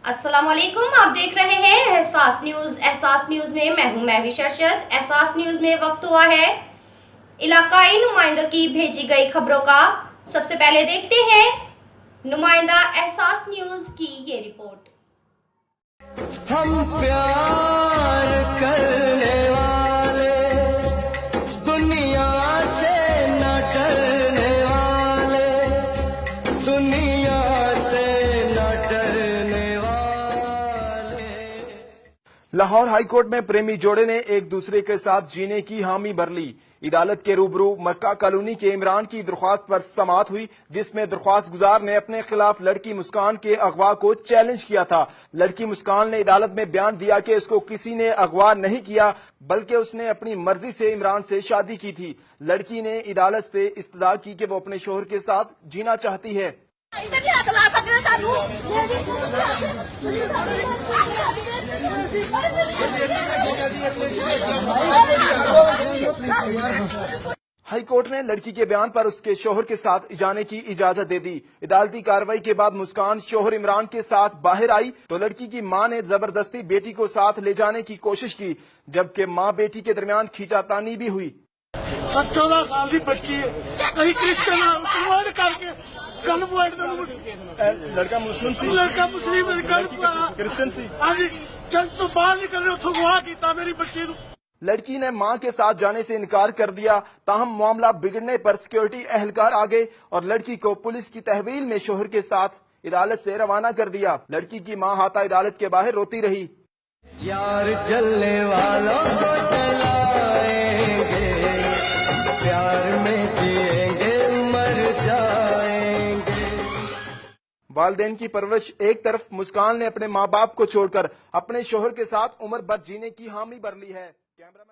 अस्सलाम वालेकुम, आप देख रहे हैं एहसास न्यूज़। एहसास न्यूज़ में मैं हूं महवी शरशद। एहसास न्यूज़ में वक्त हुआ है इलाकाई नुमाइंदों की भेजी गई खबरों का। सबसे पहले देखते हैं नुमाइंदा एहसास न्यूज़ की ये रिपोर्ट। हम प्यार करने वाले, दुनिया से न डरने वाले, दुनिया से न डरने वाले। लाहौर हाईकोर्ट में प्रेमी जोड़े ने एक दूसरे के साथ जीने की हामी भर ली। अदालत के रूबरू मक्का कॉलोनी के इमरान की दरख्वास्त पर समाअत हुई, जिसमें दरख्वास्त गुजार ने अपने खिलाफ लड़की मुस्कान के अगवा को चैलेंज किया था। लड़की मुस्कान ने अदालत में बयान दिया कि उसको किसी ने अगवा नहीं किया, बल्कि उसने अपनी मर्जी से इमरान से शादी की थी। लड़की ने अदालत से इस्तदा की कि वो अपने शोहर के साथ जीना चाहती है। हाईकोर्ट ने लड़की के बयान पर उसके शोहर के साथ जाने की इजाजत दे दी। अदालती कार्रवाई के बाद मुस्कान शोहर इमरान के साथ बाहर आई तो लड़की की मां ने जबरदस्ती बेटी को साथ ले जाने की कोशिश की, जबकि मां बेटी के दरमियान खींचातानी भी हुई। 14 साल की बच्ची है, कहीं क्रिश्चियन करके लड़का मुस्लिम सी, लड़का मुस्लिम क्रिश्चियन सी। हाँ जी, चल तो बाहर निकल रहे उतो गवाह किया मेरी बच्ची नू। लड़की ने मां के साथ जाने से इनकार कर दिया। ताहम मामला बिगड़ने पर सिक्योरिटी एहलकार आ गए और लड़की को पुलिस की तहवील में शोहर के साथ अदालत से रवाना कर दिया। लड़की की मां हाथा अदालत के बाहर रोती रही। यार जलने वालों को जलाएंगे, प्यार में जिएंगे मर जाएंगे। वालिदैन की परवरिश एक तरफ, मुस्कान ने अपने माँ बाप को छोड़कर अपने शोहर के साथ उम्र भर जीने की हामी भर ली है। कैमरामैन